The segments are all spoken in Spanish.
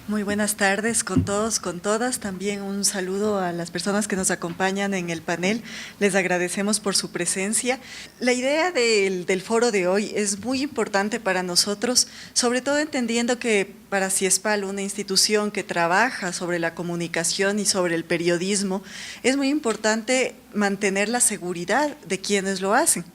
Muy buenas tardes con todos, con todas. También un saludo a las personas que nos acompañan en el panel. Les agradecemos por su presencia. La idea del foro de hoy es muy importante para nosotros, sobre todo entendiendo que para CIESPAL, una institución que trabaja sobre la comunicación y sobre el periodismo, es muy importante mantener la seguridad de quienes lo hacen.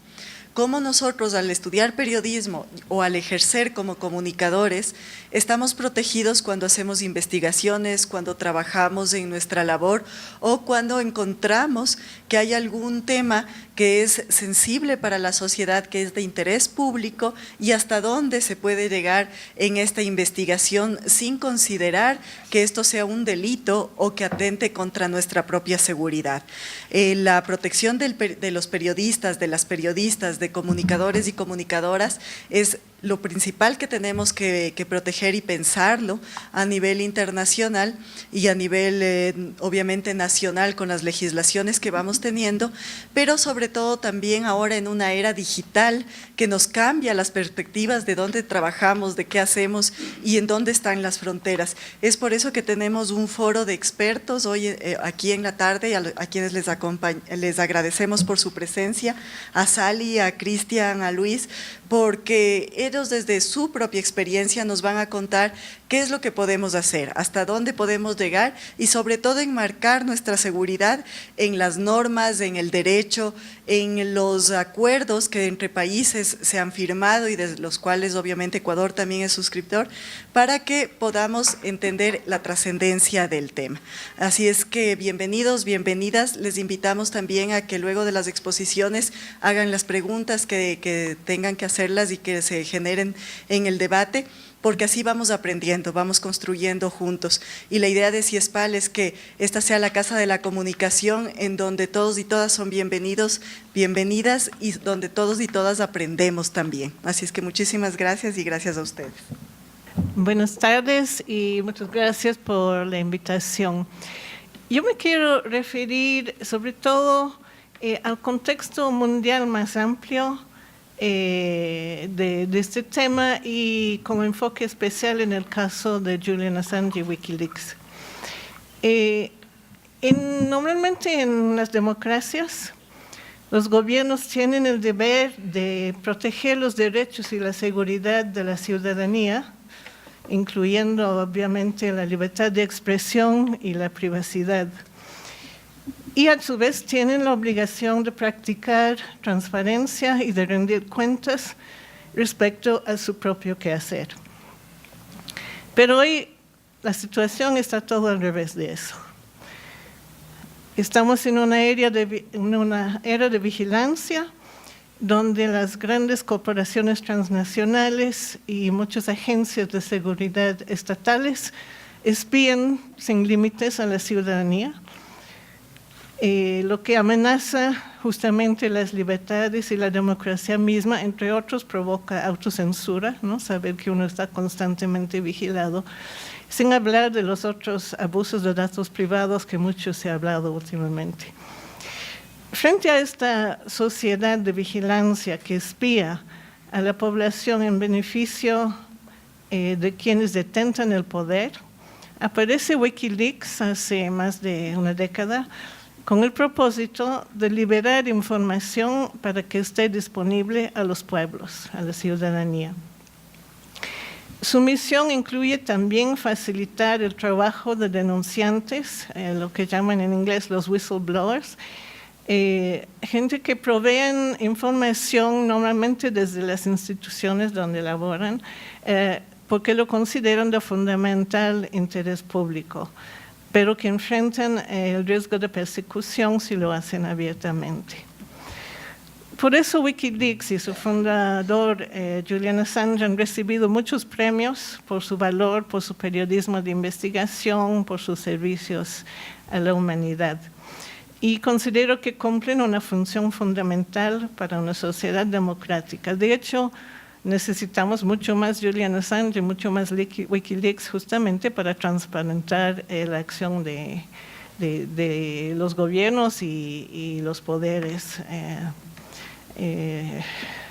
Cómo nosotros al estudiar periodismo o al ejercer como comunicadores estamos protegidos cuando hacemos investigaciones, cuando trabajamos en nuestra labor o cuando encontramos que hay algún tema que es sensible para la sociedad, que es de interés público y hasta dónde se puede llegar en esta investigación sin considerar que esto sea un delito o que atente contra nuestra propia seguridad. La protección de los periodistas, de las periodistas, de comunicadores y comunicadoras es lo principal que tenemos que proteger y pensarlo a nivel internacional y a nivel obviamente nacional con las legislaciones que vamos teniendo, pero sobre todo también ahora en una era digital que nos cambia las perspectivas de dónde trabajamos, de qué hacemos y en dónde están las fronteras. Es por eso que tenemos un foro de expertos hoy aquí en la tarde, a quienes les agradecemos por su presencia, a Sally, a Cristian, a Luis, porque ellos desde su propia experiencia nos van a contar qué es lo que podemos hacer, hasta dónde podemos llegar y sobre todo enmarcar nuestra seguridad en las normas, en el derecho, en los acuerdos que entre países se han firmado y de los cuales obviamente Ecuador también es suscriptor, para que podamos entender la trascendencia del tema. Así es que bienvenidos, bienvenidas, les invitamos también a que luego de las exposiciones hagan las preguntas que tengan que hacerlas y que se generen en el debate, porque así vamos aprendiendo, vamos construyendo juntos. Y la idea de CIESPAL es que esta sea la casa de la comunicación en donde todos y todas son bienvenidos, bienvenidas y donde todos y todas aprendemos también. Así es que muchísimas gracias y gracias a ustedes. Buenas tardes y muchas gracias por la invitación. Yo me quiero referir sobre todo al contexto mundial más amplio de este tema y como enfoque especial en el caso de Julian Assange y Wikileaks. Normalmente en las democracias los gobiernos tienen el deber de proteger los derechos y la seguridad de la ciudadanía, incluyendo obviamente la libertad de expresión y la privacidad. Y a su vez tienen la obligación de practicar transparencia y de rendir cuentas respecto a su propio quehacer. Pero hoy la situación está todo al revés de eso. Estamos en una era de vigilancia donde las grandes corporaciones transnacionales y muchas agencias de seguridad estatales espían sin límites a la ciudadanía, lo que amenaza justamente las libertades y la democracia misma, entre otros provoca autocensura, ¿no? Saber que uno está constantemente vigilado, sin hablar de los otros abusos de datos privados que mucho se ha hablado últimamente. Frente a esta sociedad de vigilancia que espía a la población en beneficio de quienes detentan el poder, aparece Wikileaks hace más de una década con el propósito de liberar información para que esté disponible a los pueblos, a la ciudadanía. Su misión incluye también facilitar el trabajo de denunciantes, lo que llaman en inglés los whistleblowers, gente que proveen información normalmente desde las instituciones donde laboran, porque lo consideran de fundamental interés público, pero que enfrentan el riesgo de persecución si lo hacen abiertamente. Por eso Wikileaks y su fundador, Julian Assange, han recibido muchos premios por su valor, por su periodismo de investigación, por sus servicios a la humanidad. Y considero que cumplen una función fundamental para una sociedad democrática. De hecho, necesitamos mucho más Julian Assange y mucho más Wikileaks justamente para transparentar la acción de los gobiernos y los poderes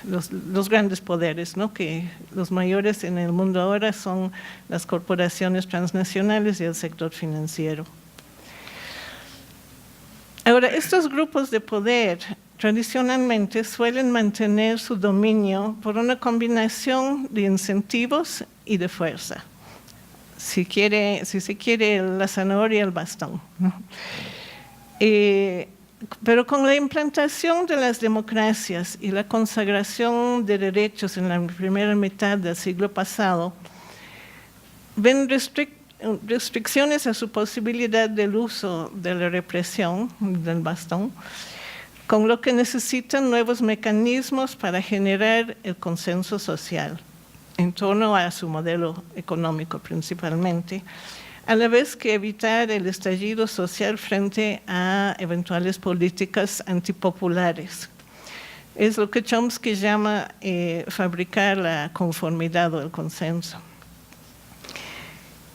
los grandes poderes, ¿no? Que los mayores en el mundo ahora son las corporaciones transnacionales y el sector financiero. Ahora, estos grupos de poder tradicionalmente suelen mantener su dominio por una combinación de incentivos y de fuerza. Si se quiere la zanahoria y el bastón, ¿no? Pero con la implantación de las democracias y la consagración de derechos en la primera mitad del siglo pasado, ven restricciones a su posibilidad del uso de la represión, del bastón, con lo que necesitan nuevos mecanismos para generar el consenso social en torno a su modelo económico principalmente, a la vez que evitar el estallido social frente a eventuales políticas antipopulares. Es lo que Chomsky llama fabricar la conformidad o el consenso.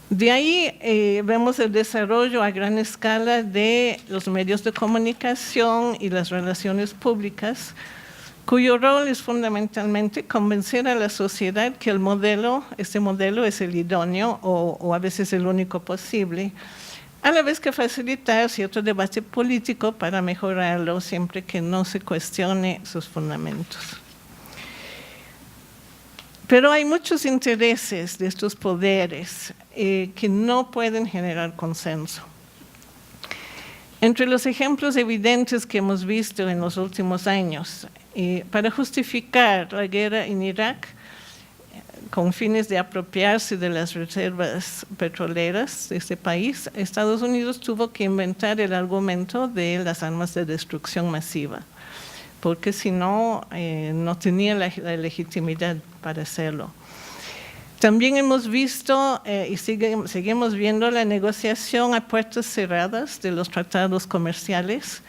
De ahí vemos el desarrollo a gran escala de los medios de comunicación y las relaciones públicas, cuyo rol es fundamentalmente convencer a la sociedad que este modelo es el idóneo o a veces el único posible, a la vez que facilitar cierto debate político para mejorarlo siempre que no se cuestione sus fundamentos. Pero hay muchos intereses de estos poderes que no pueden generar consenso. Entre los ejemplos evidentes que hemos visto en los últimos años, para justificar la guerra en Irak, con fines de apropiarse de las reservas petroleras de este país, Estados Unidos tuvo que inventar el argumento de las armas de destrucción masiva, porque si no, no tenía la legitimidad para hacerlo. También hemos visto y seguimos viendo la negociación a puertas cerradas de los tratados comerciales,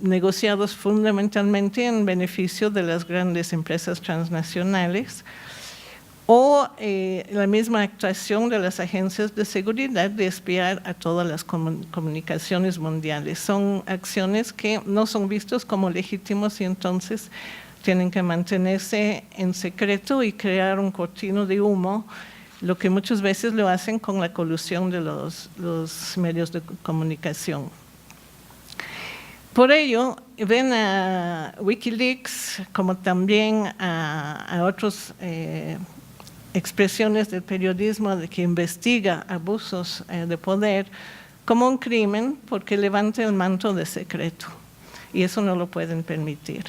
negociados fundamentalmente en beneficio de las grandes empresas transnacionales, o la misma actuación de las agencias de seguridad de espiar a todas las comunicaciones mundiales. Son acciones que no son vistas como legítimos y entonces tienen que mantenerse en secreto y crear un cortino de humo, lo que muchas veces lo hacen con la colusión de los medios de comunicación. Por ello, ven a Wikileaks como también a otras expresiones del periodismo que investiga abusos de poder como un crimen porque levanta el manto de secreto, y eso no lo pueden permitir.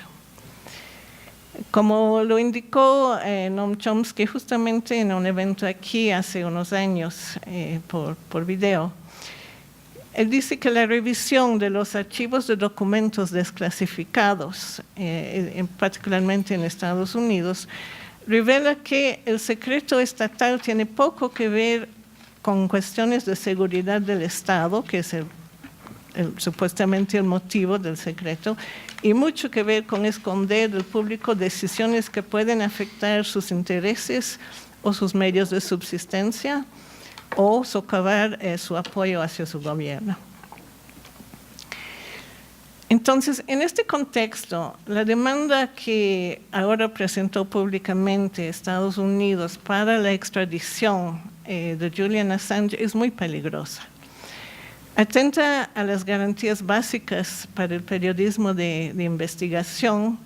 Como lo indicó Noam Chomsky justamente en un evento aquí hace unos años por video, él dice que la revisión de los archivos de documentos desclasificados, particularmente en Estados Unidos, revela que el secreto estatal tiene poco que ver con cuestiones de seguridad del Estado, que es supuestamente el motivo del secreto, y mucho que ver con esconder del público decisiones que pueden afectar sus intereses o sus medios de subsistencia o socavar su apoyo hacia su gobierno. Entonces, en este contexto, la demanda que ahora presentó públicamente Estados Unidos para la extradición de Julian Assange es muy peligrosa. Atenta a las garantías básicas para el periodismo de investigación,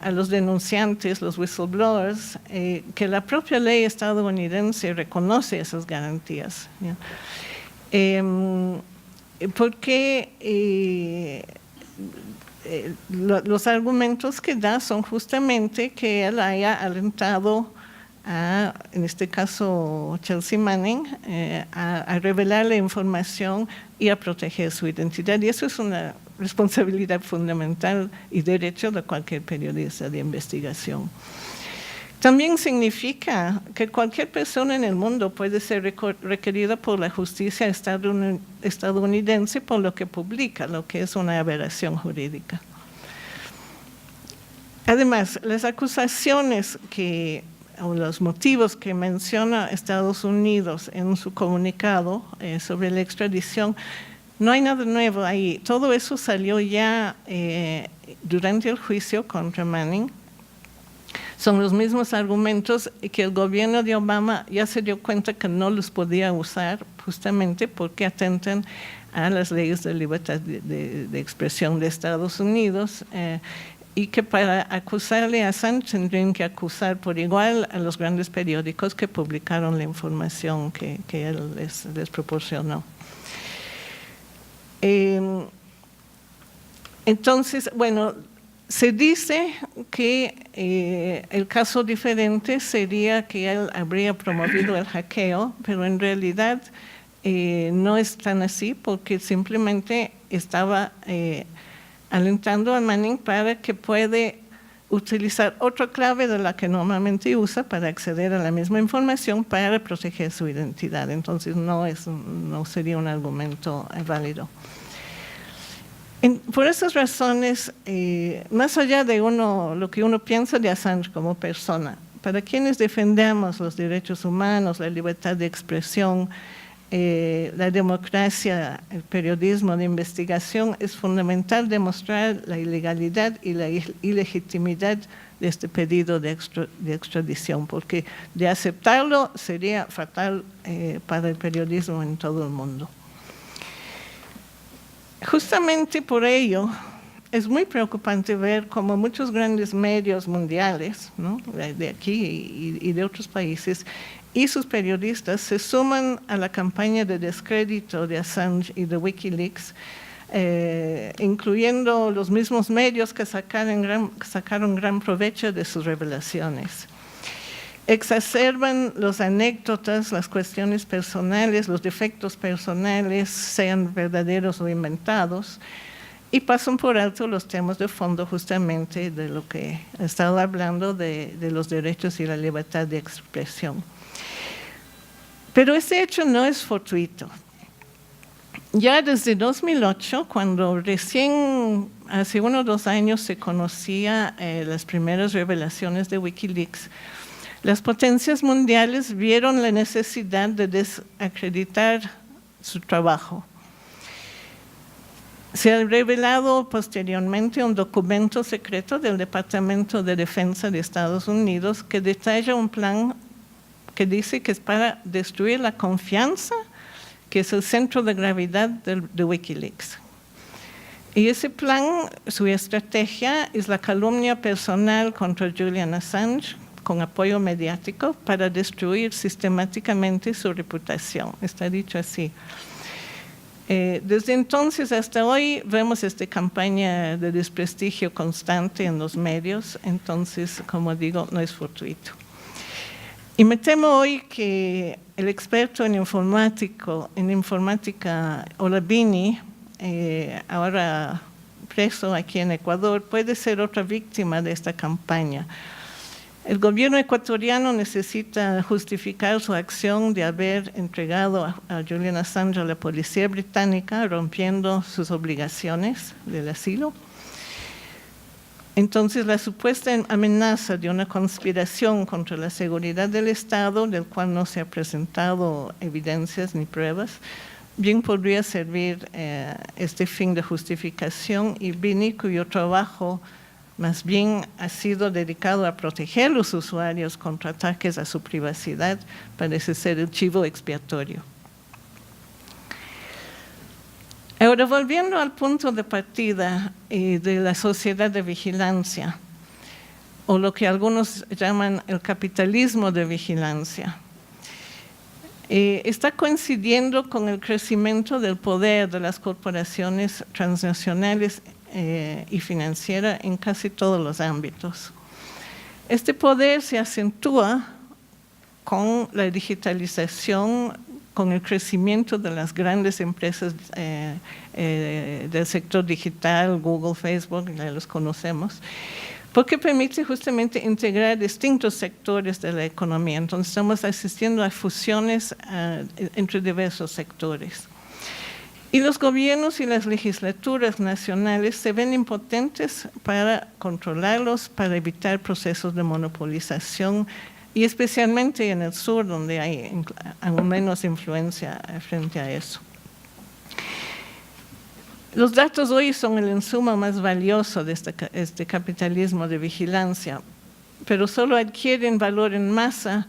a los denunciantes, los whistleblowers, que la propia ley estadounidense reconoce esas garantías, ¿ya? Porque los argumentos que da son justamente que él haya alentado en este caso Chelsea Manning, a revelar la información y a proteger su identidad. Y eso es una responsabilidad fundamental y derecho de cualquier periodista de investigación. También significa que cualquier persona en el mundo puede ser requerida por la justicia estadounidense por lo que publica, lo que es una aberración jurídica. Además, las acusaciones o los motivos que menciona Estados Unidos en su comunicado sobre la extradición No hay nada nuevo ahí. Todo eso salió ya durante el juicio contra Manning. Son los mismos argumentos que el gobierno de Obama ya se dio cuenta que no los podía usar justamente porque atentan a las leyes de libertad de expresión de Estados Unidos y que para acusarle a Assange tendrían que acusar por igual a los grandes periódicos que publicaron la información que él les proporcionó. Entonces, bueno, se dice que el caso diferente sería que él habría promovido el hackeo, pero en realidad no es tan así porque simplemente estaba alentando a Manning para que puede utilizar otra clave de la que normalmente usa para acceder a la misma información para proteger su identidad. Entonces no sería un argumento válido. Por esas razones, más allá de lo que uno piensa de Assange como persona, para quienes defendemos los derechos humanos, la libertad de expresión, la democracia, el periodismo de investigación, es fundamental demostrar la ilegalidad y la ilegitimidad de este pedido de extradición, porque de aceptarlo sería fatal para el periodismo en todo el mundo. Justamente por ello, es muy preocupante ver cómo muchos grandes medios mundiales, ¿no?, de aquí y de otros países, y sus periodistas se suman a la campaña de descrédito de Assange y de Wikileaks, incluyendo los mismos medios que sacaron gran provecho de sus revelaciones. Exacerban las anécdotas, las cuestiones personales, los defectos personales, sean verdaderos o inventados, y pasan por alto los temas de fondo justamente de lo que he estado hablando de los derechos y la libertad de expresión. Pero ese hecho no es fortuito. Ya desde 2008, cuando recién, hace 1 o 2 años, se conocía las primeras revelaciones de Wikileaks, las potencias mundiales vieron la necesidad de desacreditar su trabajo. Se ha revelado posteriormente un documento secreto del Departamento de Defensa de Estados Unidos que detalla un plan que dice que es para destruir la confianza, que es el centro de gravedad de Wikileaks. Y ese plan, su estrategia, es la calumnia personal contra Julian Assange, con apoyo mediático para destruir sistemáticamente su reputación. Está dicho así. Desde entonces hasta hoy vemos esta campaña de desprestigio constante en los medios, entonces, como digo, no es fortuito. Y me temo hoy que el experto en informática, Olavini, ahora preso aquí en Ecuador, puede ser otra víctima de esta campaña. El gobierno ecuatoriano necesita justificar su acción de haber entregado a Julian Assange a la policía británica, rompiendo sus obligaciones del asilo. Entonces, la supuesta amenaza de una conspiración contra la seguridad del Estado, del cual no se han presentado evidencias ni pruebas, bien podría servir este fin de justificación, y Bini, cuyo trabajo más bien ha sido dedicado a proteger a los usuarios contra ataques a su privacidad, parece ser el chivo expiatorio. Ahora, volviendo al punto de partida de la sociedad de vigilancia, o lo que algunos llaman el capitalismo de vigilancia, está coincidiendo con el crecimiento del poder de las corporaciones transnacionales y financiera en casi todos los ámbitos. Este poder se acentúa con la digitalización, con el crecimiento de las grandes empresas del sector digital, Google, Facebook, ya los conocemos, porque permite justamente integrar distintos sectores de la economía. Entonces estamos asistiendo a fusiones entre diversos sectores. Y los gobiernos y las legislaturas nacionales se ven impotentes para controlarlos, para evitar procesos de monopolización, y especialmente en el sur, donde hay aún menos influencia frente a eso. Los datos hoy son el insumo más valioso de este capitalismo de vigilancia, pero solo adquieren valor en masa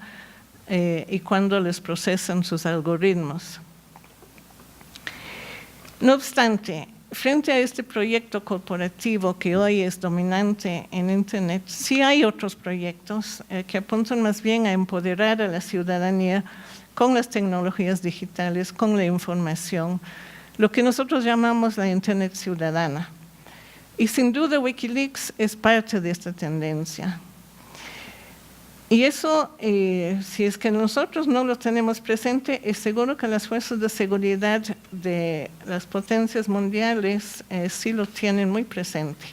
y cuando les procesan sus algoritmos. No obstante, frente a este proyecto corporativo que hoy es dominante en Internet, sí hay otros proyectos que apuntan más bien a empoderar a la ciudadanía con las tecnologías digitales, con la información, lo que nosotros llamamos la Internet ciudadana. Y sin duda Wikileaks es parte de esta tendencia. Y eso, si es que nosotros no lo tenemos presente, es seguro que las fuerzas de seguridad de las potencias mundiales sí lo tienen muy presente.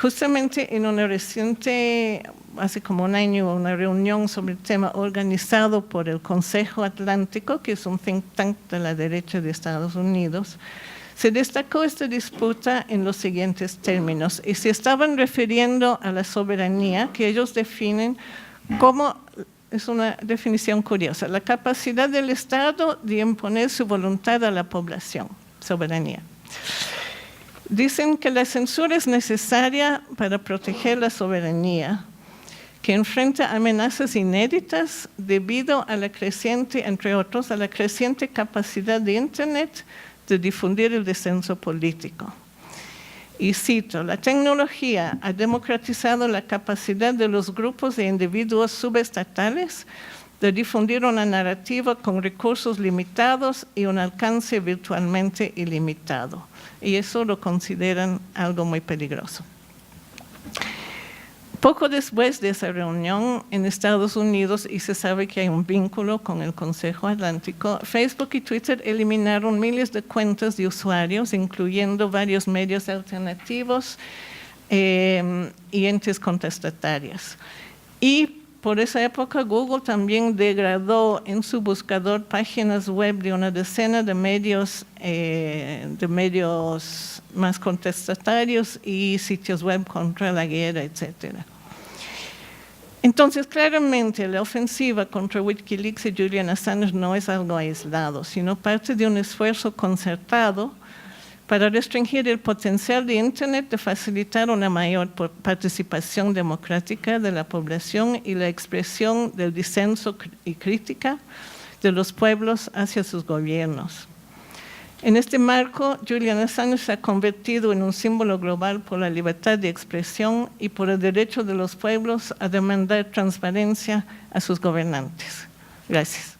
Justamente en una reciente, hace como un año, una reunión sobre el tema organizado por el Consejo Atlántico, que es un think tank de la derecha de Estados Unidos, se destacó esta disputa en los siguientes términos, y se estaban refiriendo a la soberanía, que ellos definen como, es una definición curiosa, la capacidad del Estado de imponer su voluntad a la población, soberanía. Dicen que la censura es necesaria para proteger la soberanía, que enfrenta amenazas inéditas debido a la creciente, entre otros, a la creciente capacidad de Internet de difundir el disenso político. Y cito, la tecnología ha democratizado la capacidad de los grupos de individuos subestatales de difundir una narrativa con recursos limitados y un alcance virtualmente ilimitado. Y eso lo consideran algo muy peligroso. Poco después de esa reunión en Estados Unidos, y se sabe que hay un vínculo con el Consejo Atlántico, Facebook y Twitter eliminaron miles de cuentas de usuarios, incluyendo varios medios alternativos y entes contestatarios. Y por esa época Google también degradó en su buscador páginas web de una decena de medios más contestatarios y sitios web contra la guerra, etc. Entonces, claramente, la ofensiva contra Wikileaks y Julian Assange no es algo aislado, sino parte de un esfuerzo concertado para restringir el potencial de Internet de facilitar una mayor participación democrática de la población y la expresión del disenso y crítica de los pueblos hacia sus gobiernos. En este marco, Julian Assange se ha convertido en un símbolo global por la libertad de expresión y por el derecho de los pueblos a demandar transparencia a sus gobernantes. Gracias.